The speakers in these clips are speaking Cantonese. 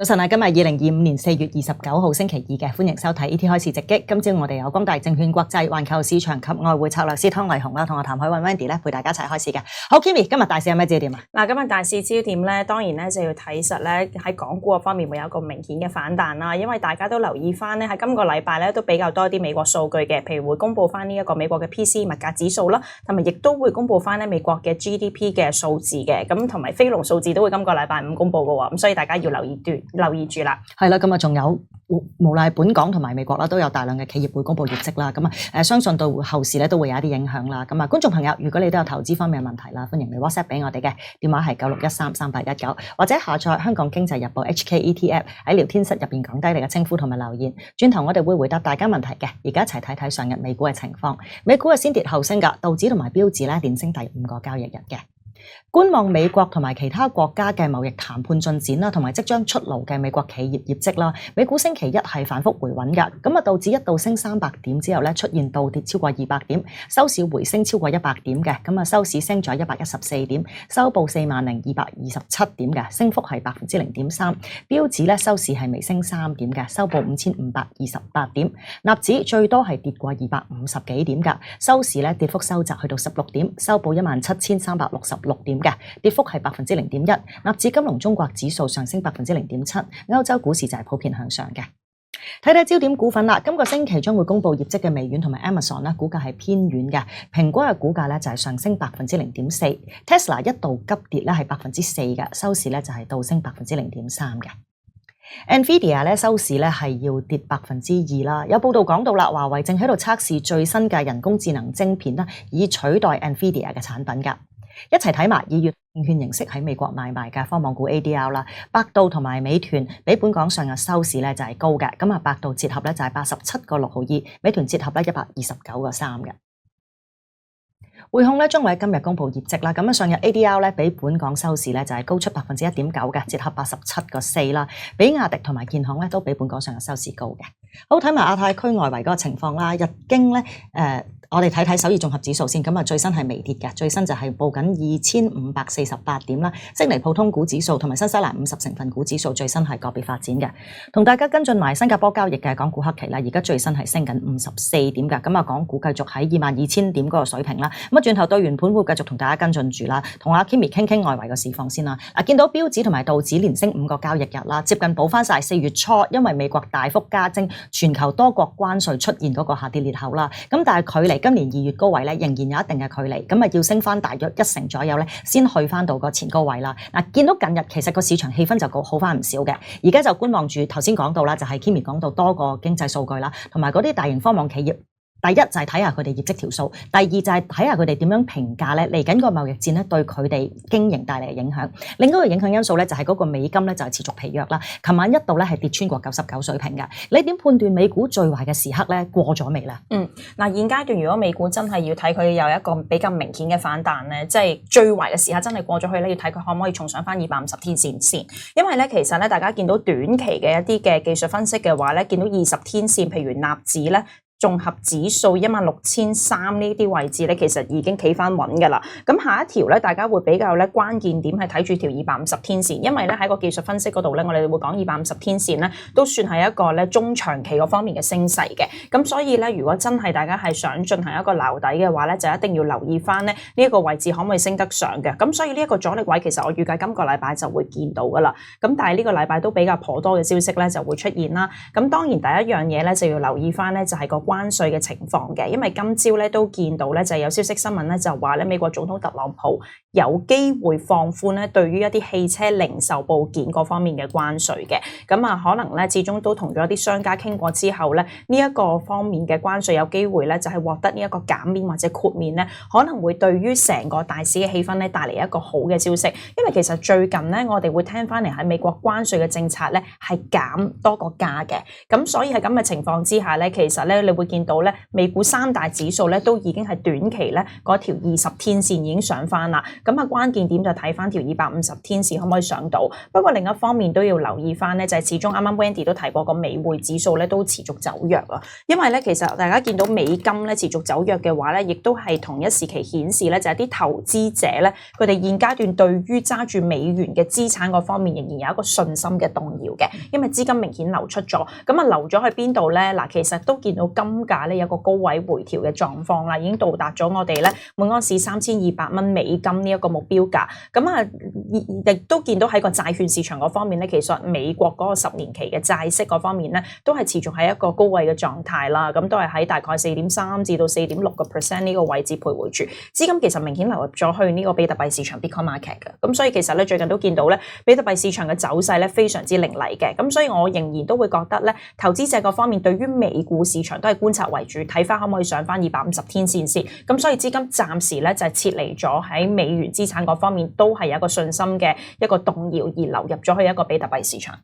晨啊，今日2025年4月29號星期二嘅，歡迎收睇 ET 開市直擊。今朝我哋有光大證券國際環球市場及外匯策略師湯麗紅啦，同我譚海韻 Wendy 咧陪大家一齊開市嘅。好 Kimi， 今日大市有咩焦點啊？嗱，今日大市焦點咧，當然咧就要睇實咧喺港股方面會有一個明顯嘅反彈啦，因為大家都留意翻咧喺今個禮拜咧都比較多啲美國數據嘅，譬如會公布翻呢一個美國嘅 PCE 物價指數啦，同埋亦都會公布翻咧美國嘅 GDP 嘅數字嘅，咁同埋非農數字都會今個禮拜五公布嘅喎，咁所以大家要留意住啦。係啦，咁啊仲有無論係本港同埋美國啦，都有大量嘅企業會公布業績啦，咁啊相信對後市咧都會有一啲影響啦。咁啊，觀眾朋友，如果你都有投資方面嘅問題啦，歡迎你 WhatsApp 俾我哋嘅電話係96133819，或者下載香港經濟日報 HKET App 喺聊天室入邊講低你嘅稱呼同埋留言，轉頭我哋會回答大家問題嘅。而家一齊睇睇上日美股嘅情況，美股係先跌後升㗎，道指同埋標指咧連升第5個交易日嘅。觀望美國同埋其他國家嘅貿易談判進展啦，同埋即將出爐嘅美國企業業績啦。美股星期一係反覆回穩㗎，咁啊道指一度升300點之後咧出現倒跌超過200點，收市回升超過100點嘅，咁啊收市升咗114點，收報40227點嘅，升幅係0.3%。標指咧收市係微升3點嘅，收報5528點。納指最多係跌過250幾點㗎，收市咧跌幅收窄去到16點，收報17366點嘅，跌幅係0.1%。納指金龍中國指數上升0.7%，歐洲股市就係普遍向上嘅。睇睇焦點股份啦，今個星期將會公布業績嘅微軟同埋 Amazon 咧，股價係偏軟嘅。蘋果嘅股價咧就係上升0.4%，Tesla 一度急跌咧係4%嘅，收市咧就係倒升0.3%嘅。Nvidia 咧收市咧係要跌2%啦。有報道講到啦，華為正喺度測試最新嘅人工智能晶片啦，以取代 Nvidia 嘅產品㗎。一齊睇埋2月證券形式喺美國買賣嘅科網股 ADR 啦，百度同埋美團比本港上日收市咧就係高嘅，咁啊百度折合咧就係87.62，美團折合咧129.3嘅。匯控咧將會喺今日公布業績啦，咁啊上日 ADR 咧比本港收市咧就係高出1.9%嘅，折合87.4啦，比亞迪同埋建行咧都比本港上日收市高嘅。好，睇埋亞太區外圍嗰個情況啦，日經咧我哋睇睇首爾綜合指數先，咁啊最新係微跌嘅，最新就係報緊2548點啦。悉尼普通股指數同埋新西蘭50成分股指數最新係個別發展嘅。同大家跟進埋新加坡交易嘅港股黑期啦，而家最新係升緊54點㗎，咁啊港股繼續喺22,000點嗰個水平啦。咁啊轉頭對完盤會繼續同大家跟進住啦，同阿 Kimi 傾傾外圍嘅市況先啦。見到標指同埋道指連升5個交易日啦，接近補翻晒4月初因為美國大幅加徵全球多國關稅出現嗰個下跌裂口啦。咁但係距離今年2月高位咧，仍然有一定嘅距離，咁啊要升翻大約1成左右咧，先去翻到個前高位啦。嗱，見到近日其實個市場氣氛就好翻唔少嘅，而家就觀望住頭先講到啦，就係 Kimi 講到多個經濟數據啦，同埋嗰啲大型科網企業。第一就係睇下佢哋業績條數，第二就係睇下佢哋點樣評價咧，嚟緊個貿易戰咧對佢哋經營帶嚟嘅影響。另一個影響因素咧就係嗰個美金咧就係持續疲弱啦。琴晚一度咧係跌穿過99水平嘅。你點判斷美股最壞嘅時刻咧過咗未咧？嗱現階段如果美股真係要睇佢有一個比較明顯嘅反彈咧，即係最壞嘅時刻真係過咗去咧，要睇佢可唔可以重上翻250天線先。因為咧其實咧大家見到短期嘅一啲嘅技術分析嘅話咧，見到20天線譬如納指咧。綜合指數16,300呢啲位置咧，其實已經企翻穩㗎啦。咁下一條咧，大家會比較咧關鍵點係睇住條250天線，因為咧喺個技術分析嗰度咧，我哋會講250天線咧，都算係一個咧中長期嗰方面嘅升勢嘅。咁所以咧，如果真係大家係想進行一個撈底嘅話咧，就一定要留意翻咧呢一個位置可唔可以升得上嘅。咁所以呢一個阻力位其實我預計今個禮拜就會見到㗎啦。咁但係呢個禮拜都比較頗多嘅消息咧就會出現啦。咁當然第一樣嘢咧就要留意翻咧就係個關稅嘅情況嘅，因為今朝咧都見到咧就有消息新聞咧就話咧美國總統特朗普有機會放寬咧對於一啲汽車零售部件嗰方面嘅關稅嘅，咁啊可能咧始終都同咗一啲商家傾過之後咧呢一個方面嘅關稅有機會咧就係獲得呢一個減免或者豁免咧，可能會對於成個大市嘅氣氛咧帶嚟一個好嘅消息，因為其實最近咧我哋會聽翻嚟喺美國關稅嘅政策咧係減多過加嘅，咁所以喺咁嘅情況之下咧，其實咧你會見到咧，美股三大指數咧都已經係短期咧嗰條20天線已經上翻啦。咁啊，關鍵點就睇翻條250天線可唔可以上到。不過另一方面都要留意翻咧，就係始終啱啱 Wendy 都提過個美匯指數咧都持續走弱啊。因為咧其實大家見到美金咧持續走弱嘅話咧，亦都係同一時期顯示咧，就係啲投資者咧佢哋現階段對於揸住美元嘅資產嗰方面仍然有一個信心嘅動搖嘅，因為資金明顯流出咗。咁啊流咗去邊度咧？嗱，其實都見到金價咧有個高位回調嘅狀況啦，已經到達咗我哋咧每盎司3200蚊美金呢一個目標價。咁啊亦都見到喺個債券市場嗰方面咧，其實美國嗰個10年期嘅債息嗰方面咧都係持續喺一個高位嘅狀態啦。咁都係喺大概4.3%至到4.6% 呢個位置徘徊住。資金其實明顯流入咗去呢個比特幣市場 Bitcoin Market 嘅。咁所以其實咧最近都見到咧比特幣市場嘅走勢咧非常之凌厲嘅。咁所以我仍然都會覺得咧投資者嗰方面對於美股市場都係觀察為主，睇翻可唔可以上翻250天線先。咁所以資金暫時咧就係撤離咗喺美元資產嗰方面，都係有一個信心嘅一個動搖而流入咗去一個比特幣市場。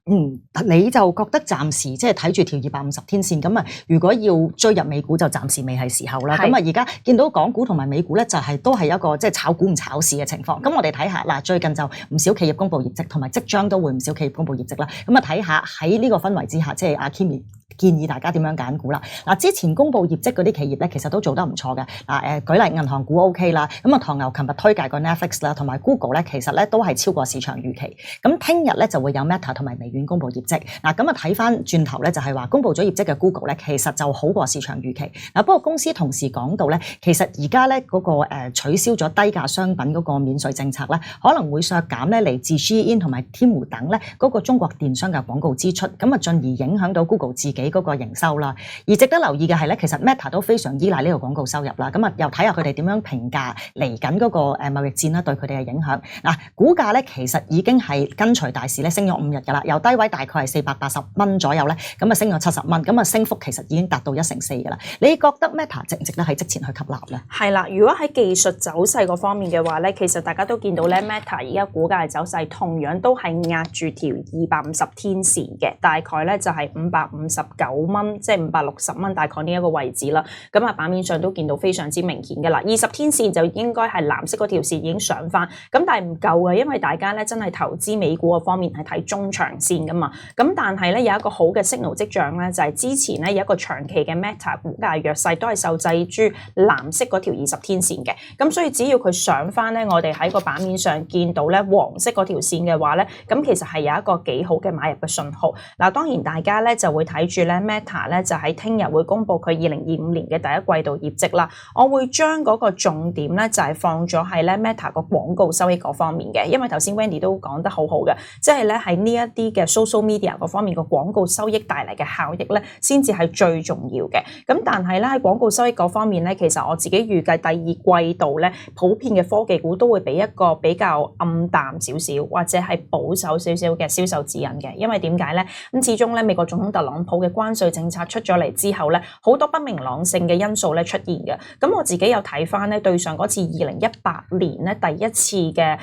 你就覺得暫時即係睇住條250天線咁啊？如果要追入美股就暫時未係時候啦。咁啊而家見到港股同埋美股咧就係都係一個即係炒股唔炒市嘅情況。咁我哋睇下嗱，最近就唔少企業公布業績，同埋即將都會唔少企業公布業績啦。咁啊睇下喺呢個氛圍之下，即係阿 Kimi建議大家點樣揀股啦。嗱，之前公布業績嗰啲企業咧，其實都做得唔錯嘅。嗱，舉例銀行股 OK 啦。咁啊，唐牛琴日推介個 Netflix 啦，同埋 Google 咧，其實咧都係超過市場預期。咁聽日咧就會有 Meta 同埋微軟公布業績。嗱，咁啊睇翻轉頭咧，就係話公布咗業績嘅 Google 咧，其實就好過市場預期。嗱，不過公司同時講到咧，其實而家咧嗰個取消咗低價商品嗰個免稅政策咧，可能會削減咧嚟自 Shein 同埋 Temu 等咧嗰個中國電商嘅廣告支出，咁啊進而影響到 Google 自己嗰個營收啦。而值得留意嘅係咧，其實 Meta 都非常依賴呢個廣告收入啦。咁啊，又睇下佢哋點樣評價嚟緊嗰個貿易戰啦，對佢哋嘅影響。嗱，股價咧其實已經係跟隨大市咧升咗5日㗎啦，由低位大概係480蚊左右咧，咁啊升咗70蚊，咁啊升幅其實已經達到1成4㗎啦。你覺得 Meta 值唔值得喺即前去吸納咧？係啦，如果喺技術走勢嗰方面嘅話咧，其實大家都見到咧 Meta 而家股價嘅走勢同樣都係壓住條250天線嘅，大概咧就係559蚊，即係560蚊，大概呢一個位置啦。咁啊版面上都見到非常之明顯嘅啦，20天線就應該係藍色嗰條線已經上翻，咁但係唔夠嘅，因為大家咧真係投資美股嘅方面係睇中長線噶嘛。咁但係咧有一個好嘅 signal 跡象咧，就係之前咧有一個長期嘅 Meta 股價弱勢都係受制於藍色嗰條20天線嘅。咁所以只要佢上翻咧，我哋喺個版面上見到咧黃色嗰條線嘅話咧，咁其實係有一個幾好嘅買入嘅信號。嗱，當然大家咧就會睇住咧 Meta 咧就喺聽日會公布佢2025年嘅第一季度業績啦。我會將嗰個重點咧就係放咗喺咧 Meta 個廣告收益嗰方面嘅，因為頭先 Wendy 都講得好好嘅，即係咧喺呢一啲嘅 social media 嗰方面個廣告收益帶嚟嘅效益咧，先至係最重要嘅。咁但係咧喺廣告收益嗰方面咧，其實我自己預計第二季度咧，普遍嘅科技股都會俾一個比較暗淡少少或者係保守少少嘅銷售指引嘅。因為點解咧？咁始終咧美國總統特朗普嘅關稅政策出咗嚟之後咧，好多不明朗性嘅因素咧出現嘅。咁我自己有睇翻咧對上嗰次2018年咧第一次嘅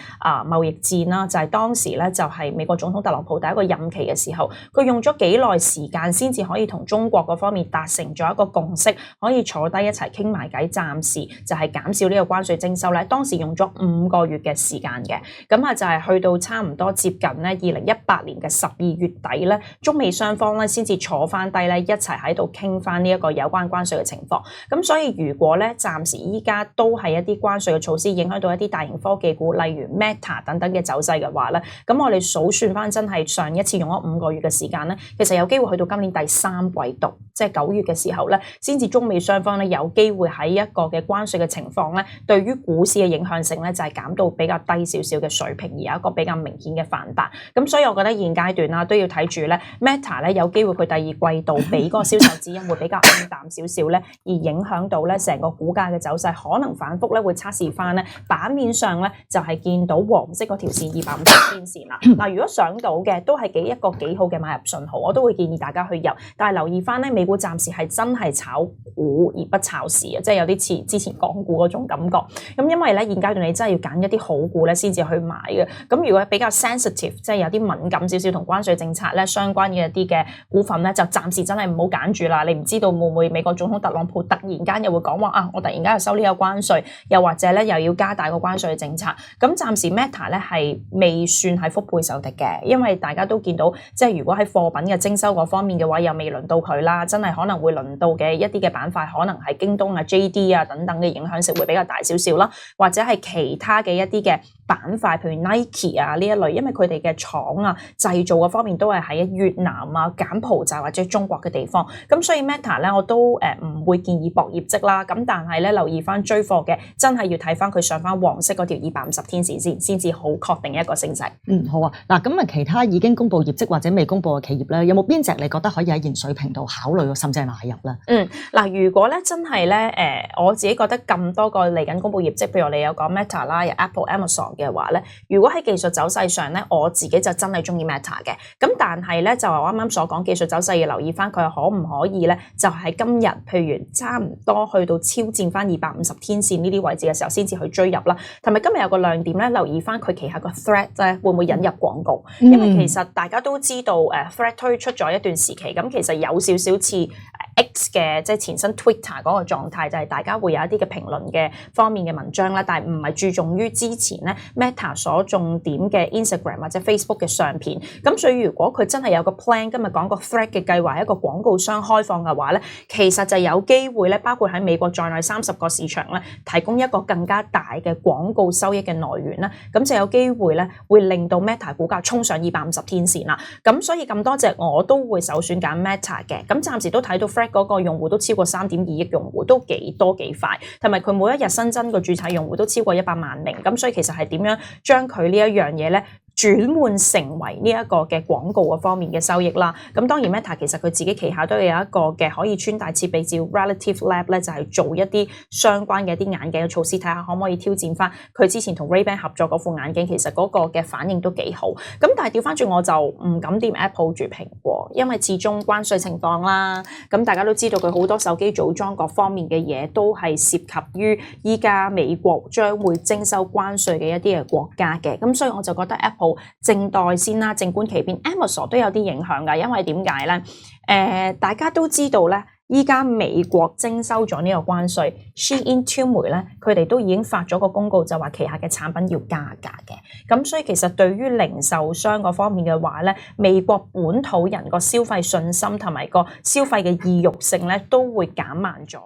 貿易戰啦，就係當時咧就係美國總統特朗普第一個任期嘅時候，佢用咗幾耐時間先至可以同中國嗰方面達成咗一個共識，可以坐低一齊傾埋偈，暫時就係減少呢個關稅徵收咧。當時用咗5個月嘅時間嘅，咁啊就係去到差唔多接近咧2018年嘅12月底咧，中美雙方咧先至坐翻低咧一齊喺度傾翻呢一個有關關稅嘅情況。咁所以如果咧暫時依家都係一啲關稅嘅措施影響到一啲大型科技股，例如 Meta 等等嘅走勢嘅話咧，咁我哋數算翻真係上一次用咗5個月嘅時間咧，其實有機會去到今年第3季度，即係9月嘅時候咧，先至中美雙方咧有機會喺一個嘅關稅嘅情況咧，對於股市嘅影響性咧就係減到比較低少少嘅水平，而有一個比較明顯嘅反彈。咁所以我覺得現階段啦都要睇住咧 Meta 咧有機會佢第二季度俾嗰個銷售指引會比較暗淡少少咧，而影響到咧成個股價嘅走勢可能反覆咧會測試翻咧版面上咧就係見到黃色嗰條線250天線啦。嗱，如果上到嘅都係一個幾好嘅買入信號，我都會建議大家去入。但係留意翻咧，美股暫時係真係炒股而不炒市啊，即係有啲似之前港股嗰種感覺。咁因為咧現階段你真係要揀一啲好股咧先至去買嘅。咁如果比較 sensitive， 即係有啲敏感少少同關稅政策咧相關嘅一啲嘅股份咧，就暫時真係唔好揀住啦。你唔知道會唔會美國總統特朗普突然間又會講話啊，我突然間又收呢個關稅，又或者咧又要加大個關稅嘅政策。咁暫時 Meta 咧係未算係腹背受敵嘅，因為大家都見到，即係如果喺貨品嘅徵收嗰方面嘅話，又未輪到佢啦，真係可能會輪到嘅一啲嘅板塊，可能係京東啊、JD 啊等等嘅影響性會比較大少少啦，或者係其他嘅一啲嘅板塊，譬如 Nike 啊呢一類，因為佢哋嘅廠啊製造嘅方面都係喺越南啊、柬埔寨或者中國嘅地方，咁所以 Meta 咧我都唔會建議博業績啦，咁但係咧留意翻追貨嘅，真係要睇翻佢上翻黃色嗰條250天線先至好確定一個升勢。好啊，嗱咁啊，其他已經公布業績或者未公布嘅企業咧，有冇邊隻你覺得可以喺現水平度考慮，甚至係買入咧？嗱，如果咧真係咧我自己覺得咁多個嚟緊公布業績，譬如你有講 Meta 啦，有 Apple、Amazon 嘅話咧，如果喺技術走勢上咧，我自己就真係中意 Meta 嘅。咁但係咧就係我啱啱所講技術走勢要留意翻佢可唔可以咧，就係今日譬如差唔多去到超戰翻250天線呢啲位置嘅時候，先至去追入啦。同埋今日有個亮點咧，留意翻佢旗下個 Thread 咧會唔會引入廣告？因為其實大家都知道Thread 推出咗一段時期，咁其實有少少似X 嘅即係前身 Twitter 嗰個狀態，就係大家會有一啲嘅評論嘅方面嘅文章啦，但係唔係注重於之前咧 Meta 所重點嘅 Instagram 或者 Facebook 嘅相片。咁所以如果佢真係有個 plan， 今日講個 Thread 嘅計劃係一個廣告商開放嘅話咧，其實就有機會咧，包括喺美國在內30個市場咧，提供一個更加大嘅廣告收益嘅來源啦。咁就有機會咧，會令到 Meta 股價衝上250天線啦。咁所以咁多隻我都會首選揀 Meta 嘅。咁暫時都睇到 Thread 嗰個用戶都超過3.2億用戶，都幾多幾快，同埋佢每一日新增個註冊用戶都超過100萬名，咁所以其實係點樣將佢呢一樣嘢咧轉換成為呢一個嘅廣告嘅方面嘅收益啦。咁當然 Meta 其實佢自己旗下都有一個嘅可以穿戴設備叫 Relative Lab 咧，就係做一啲相關嘅一啲眼鏡嘅措施，睇下可唔可以挑戰翻佢之前同 Ray-Ban 合作嗰副眼鏡，其實嗰個嘅反應都幾好。咁但係調翻轉我就唔敢掂 Apple 住蘋果，因為始終關稅情況啦。咁大家都知道佢好多手機組裝各方面嘅嘢都係涉及於依家美國將會徵收關稅嘅一啲嘅國家嘅，咁所以我就覺得 Apple 靜待先啦，靜觀其變。Amazon 都有啲影響㗎，因為點解咧？大家都知道咧，依家美國徵收咗呢個關稅 ，Shein 超媒咧，佢哋都已經發咗個公告，就話旗下嘅產品要加價嘅。咁所以其實對於零售商嗰方面嘅話咧，美國本土人個消費信心同埋個消費嘅意欲性咧，都會減慢咗。